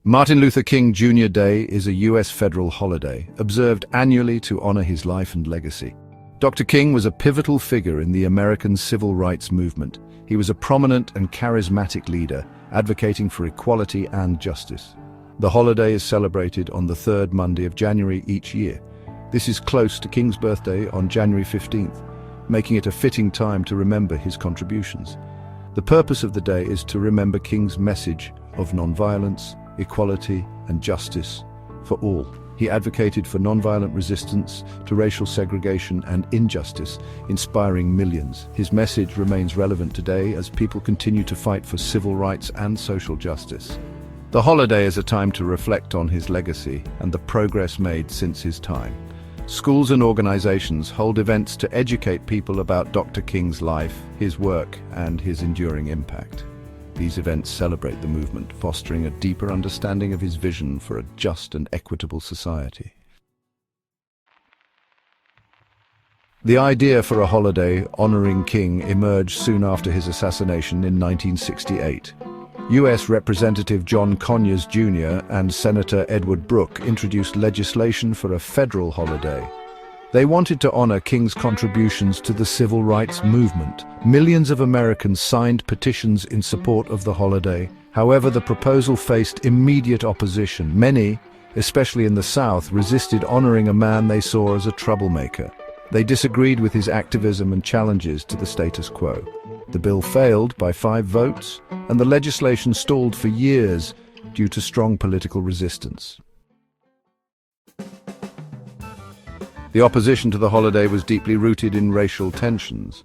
Martin Luther King Jr. Day is a U.S. federal holiday, observed annually to honor his life and legacy. Dr. King was a pivotal figure in the American civil rights movement. He was a prominent and charismatic leader, advocating for equality and justice. The holiday is celebrated on the third Monday of January each year. This is close to King's birthday on January 15th, making it a fitting time to remember his contributions. The purpose of the day is to remember King's message of nonviolence, equality, and justice for all. He advocated for nonviolent resistance to racial segregation and injustice, inspiring millions. His message remains relevant today as people continue to fight for civil rights and social justice. The holiday is a time to reflect on his legacy and the progress made since his time. Schools and organizations hold events to educate people about Dr. King's life, his work, and his enduring impact. These events celebrate the movement, fostering a deeper understanding of his vision for a just and equitable society. The idea for a holiday honoring King emerged soon after his assassination in 1968. U.S. Representative John Conyers Jr. and Senator Edward Brooke introduced legislation for a federal holiday. They wanted to honor King's contributions to the civil rights movement. Millions of Americans signed petitions in support of the holiday. However, the proposal faced immediate opposition. Many, especially in the South, resisted honoring a man they saw as a troublemaker. They disagreed with his activism and challenges to the status quo. The bill failed by 5 votes, and the legislation stalled for years due to strong political resistance. The opposition to the holiday was deeply rooted in racial tensions.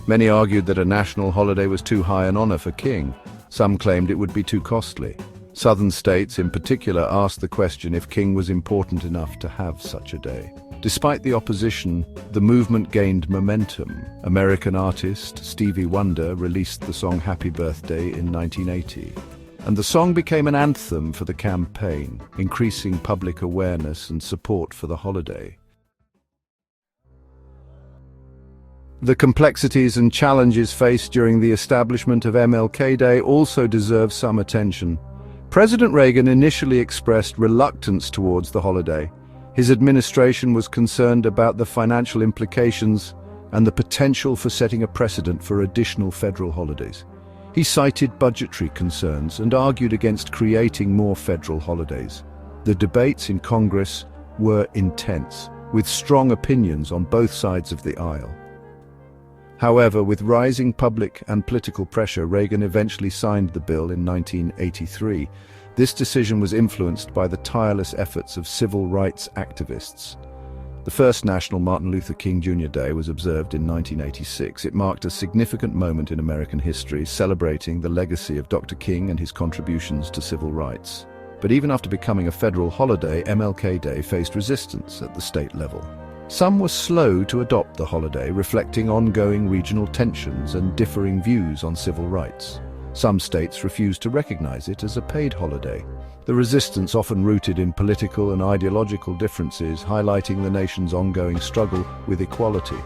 Many argued that a national holiday was too high an honor for King. Some claimed it would be too costly. Southern states in particular asked the question if King was important enough to have such a day. Despite the opposition, the movement gained momentum. American artist Stevie Wonder released the song Happy Birthday in 1980. And the song became an anthem for the campaign, increasing public awareness and support for the holiday. The complexities and challenges faced during the establishment of MLK Day also deserve some attention. President Reagan initially expressed reluctance towards the holiday. His administration was concerned about the financial implications and the potential for setting a precedent for additional federal holidays. He cited budgetary concerns and argued against creating more federal holidays. The debates in Congress were intense, with strong opinions on both sides of the aisle. However, with rising public and political pressure, Reagan eventually signed the bill in 1983. This decision was influenced by the tireless efforts of civil rights activists. The first National Martin Luther King Jr. Day was observed in 1986. It marked a significant moment in American history, celebrating the legacy of Dr. King and his contributions to civil rights. But even after becoming a federal holiday, MLK Day faced resistance at the state level. Some were slow to adopt the holiday, reflecting ongoing regional tensions and differing views on civil rights. Some states refused to recognize it as a paid holiday. The resistance, often rooted in political and ideological differences, highlighting the nation's ongoing struggle with equality.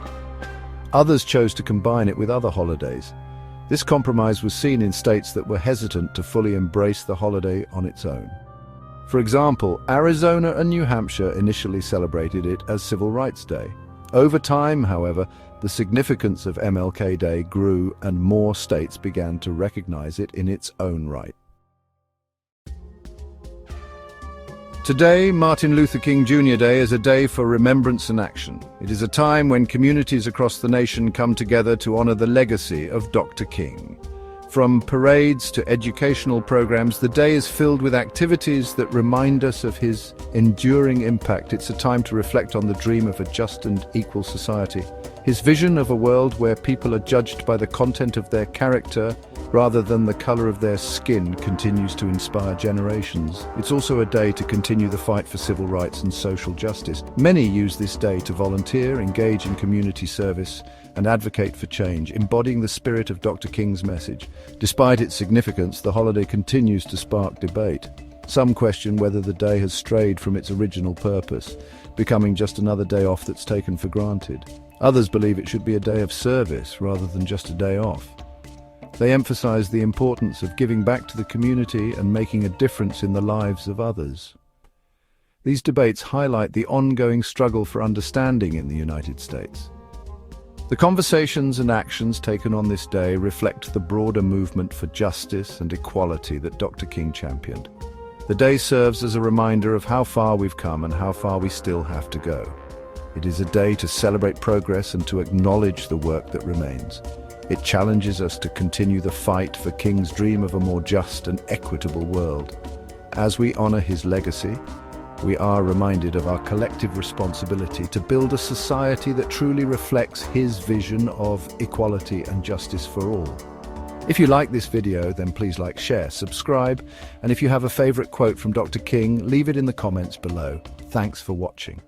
Others chose to combine it with other holidays. This compromise was seen in states that were hesitant to fully embrace the holiday on its own. For example, Arizona and New Hampshire initially celebrated it as Civil Rights Day. Over time, however, the significance of MLK Day grew and more states began to recognize it in its own right. Today, Martin Luther King Jr. Day is a day for remembrance and action. It is a time when communities across the nation come together to honor the legacy of Dr. King. From parades to educational programs, the day is filled with activities that remind us of his enduring impact. It's a time to reflect on the dream of a just and equal society. His vision of a world where people are judged by the content of their character rather than the color of their skin continues to inspire generations. It's also a day to continue the fight for civil rights and social justice. Many use this day to volunteer, engage in community service, and advocate for change, embodying the spirit of Dr. King's message. Despite its significance, the holiday continues to spark debate. Some question whether the day has strayed from its original purpose, becoming just another day off that's taken for granted. Others believe it should be a day of service rather than just a day off. They emphasize the importance of giving back to the community and making a difference in the lives of others. These debates highlight the ongoing struggle for understanding in the United States. The conversations and actions taken on this day reflect the broader movement for justice and equality that Dr. King championed. The day serves as a reminder of how far we've come and how far we still have to go. It is a day to celebrate progress and to acknowledge the work that remains. It challenges us to continue the fight for King's dream of a more just and equitable world. As we honor his legacy, we are reminded of our collective responsibility to build a society that truly reflects his vision of equality and justice for all. If you like this video, then please like, share, subscribe, and if you have a favorite quote from Dr. King, leave it in the comments below. Thanks for watching.